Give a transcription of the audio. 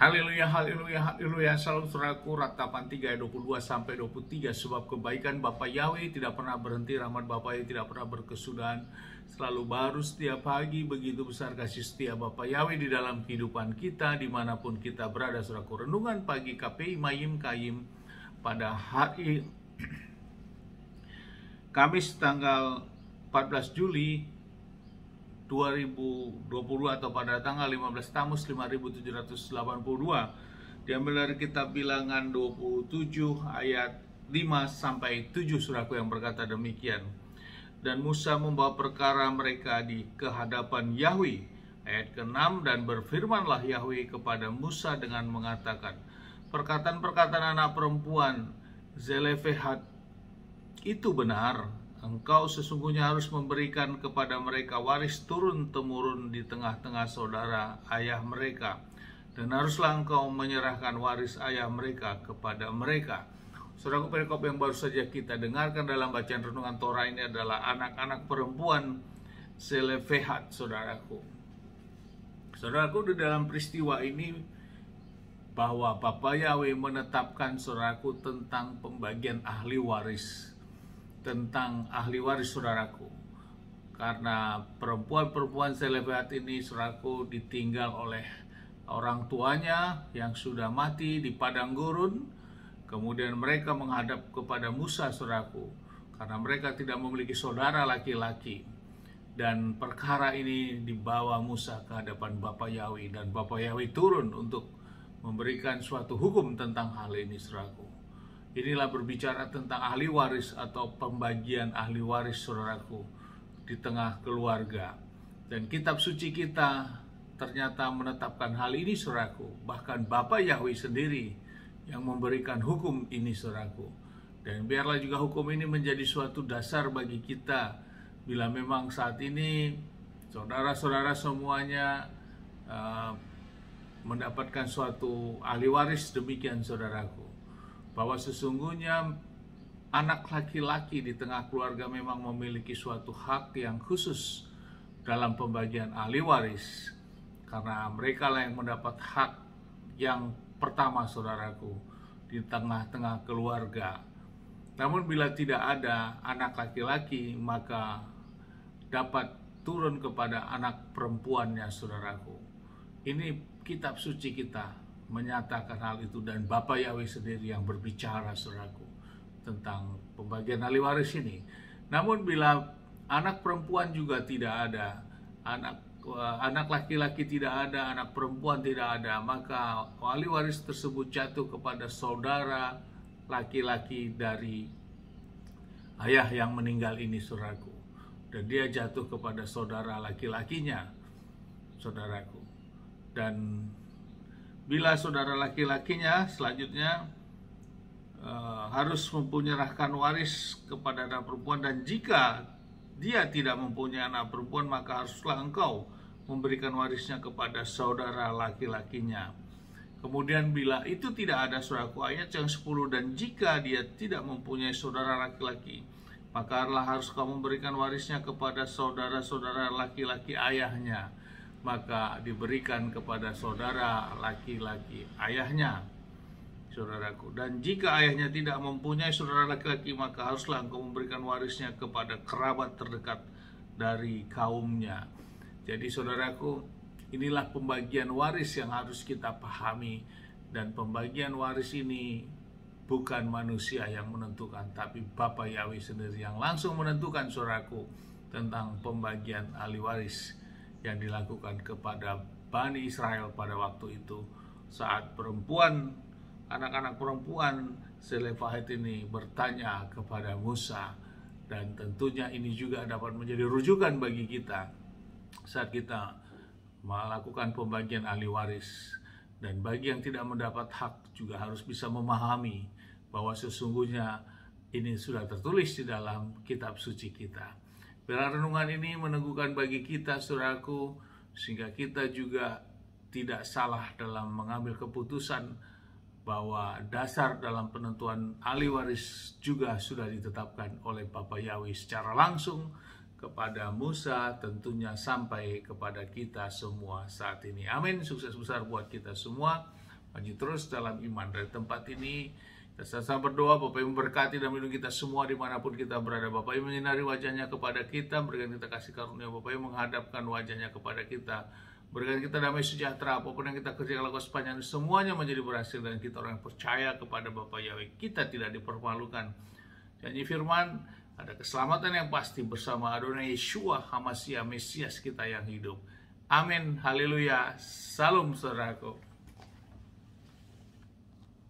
Haleluya, haleluya, haleluya. Salam saudaraku, Ratapan 3 ayat 22 sampai 23. Sebab kebaikan Bapa Yahweh tidak pernah berhenti, rahmat Bapa Yahweh tidak pernah berkesudahan, selalu baru setiap pagi. Begitu besar kasih setia Bapa Yahweh di dalam kehidupan kita dimanapun kita berada. Saudaraku, renungan pagi KPI Mayim Kayim pada hari Kamis tanggal 14 Juli 2020 atau pada tanggal 15 Tamus 5782, diambil dari kitab Bilangan 27 ayat 5 sampai 7. Saudaraku, yang berkata demikian: dan Musa membawa perkara mereka di kehadapan Yahweh. Ayat ke-6, dan berfirmanlah Yahweh kepada Musa dengan mengatakan, perkataan-perkataan anak perempuan Zelefehat itu benar. Engkau sesungguhnya harus memberikan kepada mereka waris turun-temurun di tengah-tengah saudara ayah mereka, dan haruslah engkau menyerahkan waris ayah mereka kepada mereka. Saudaraku, perikop yang baru saja kita dengarkan dalam bacaan renungan Torah ini adalah anak-anak perempuan Zelefehat, saudaraku. Saudaraku, di dalam peristiwa ini bahwa Bapa Yahweh menetapkan, saudaraku, tentang pembagian ahli waris, tentang ahli waris, saudaraku. Karena perempuan-perempuan Zelefehat ini, saudaraku, ditinggal oleh orang tuanya yang sudah mati di padang gurun. Kemudian mereka menghadap kepada Musa, saudaraku, karena mereka tidak memiliki saudara laki-laki. Dan perkara ini dibawa Musa ke hadapan Bapa Yahweh, dan Bapa Yahweh turun untuk memberikan suatu hukum tentang hal ini, saudaraku. Inilah berbicara tentang ahli waris atau pembagian ahli waris, saudaraku, di tengah keluarga. Dan kitab suci kita ternyata menetapkan hal ini, saudaraku. Bahkan Bapa Yahweh sendiri yang memberikan hukum ini, saudaraku. Dan biarlah juga hukum ini menjadi suatu dasar bagi kita bila memang saat ini saudara-saudara semuanya mendapatkan suatu ahli waris. Demikian, saudaraku, bahwa sesungguhnya anak laki-laki di tengah keluarga memang memiliki suatu hak yang khusus dalam pembagian ahli waris, karena mereka lah yang mendapat hak yang pertama, saudaraku, di tengah-tengah keluarga. Namun bila tidak ada anak laki-laki, maka dapat turun kepada anak perempuannya, saudaraku. Ini kitab suci kita menyatakan hal itu, dan Bapa Yahweh sendiri yang berbicara, saudaraku, tentang pembagian ahli waris ini. Namun bila anak perempuan juga tidak ada, anak laki-laki tidak ada, anak perempuan tidak ada, maka ahli waris tersebut jatuh kepada saudara laki-laki dari ayah yang meninggal ini, saudaraku. Dan dia jatuh kepada saudara laki-lakinya, saudaraku. Dan bila saudara laki-lakinya selanjutnya harus menyerahkan waris kepada anak perempuan, dan jika dia tidak mempunyai anak perempuan, maka haruslah engkau memberikan warisnya kepada saudara laki-lakinya. Kemudian bila itu tidak ada, saudaraku, ayat yang 10, dan jika dia tidak mempunyai saudara laki-laki, maka harus kau memberikan warisnya kepada saudara-saudara laki-laki ayahnya, maka diberikan kepada saudara laki-laki ayahnya, saudaraku. Dan jika ayahnya tidak mempunyai saudara laki-laki, maka haruslah engkau memberikan warisnya kepada kerabat terdekat dari kaumnya. Jadi, saudaraku, inilah pembagian waris yang harus kita pahami. Dan pembagian waris ini bukan manusia yang menentukan, tapi Bapa Yahweh sendiri yang langsung menentukan, saudaraku, tentang pembagian ahli waris yang dilakukan kepada Bani Israel pada waktu itu, saat anak-anak perempuan Zelefehat ini bertanya kepada Musa. Dan tentunya ini juga dapat menjadi rujukan bagi kita saat kita melakukan pembagian ahli waris. Dan bagi yang tidak mendapat hak juga harus bisa memahami bahwa sesungguhnya ini sudah tertulis di dalam kitab suci kita. Biarlah renungan ini meneguhkan bagi kita, saudaraku, sehingga kita juga tidak salah dalam mengambil keputusan bahwa dasar dalam penentuan ahli waris juga sudah ditetapkan oleh Bapa Yahweh secara langsung kepada Musa, tentunya sampai kepada kita semua saat ini. Amin. Sukses besar buat kita semua. maju terus dalam iman. Dari tempat ini kita sama-sama berdoa, Bapak Ibu memberkati dan melindungi kita semua dimanapun kita berada. Bapak Ibu menyinari wajahnya kepada kita, berikan kita kasih karunia. Bapak Ibu menghadapkan wajahnya kepada kita, berikan kita damai sejahtera. Apapun yang kita kerjakan lakukan sepanjang ini, semuanya menjadi berhasil. Dan kita orang yang percaya kepada Bapa Yahweh, kita tidak dipermalukan. Janji firman, ada keselamatan yang pasti bersama Adonai Yeshua HaMashiach, Mesias kita yang hidup. Amin, haleluya, salam saudaraku.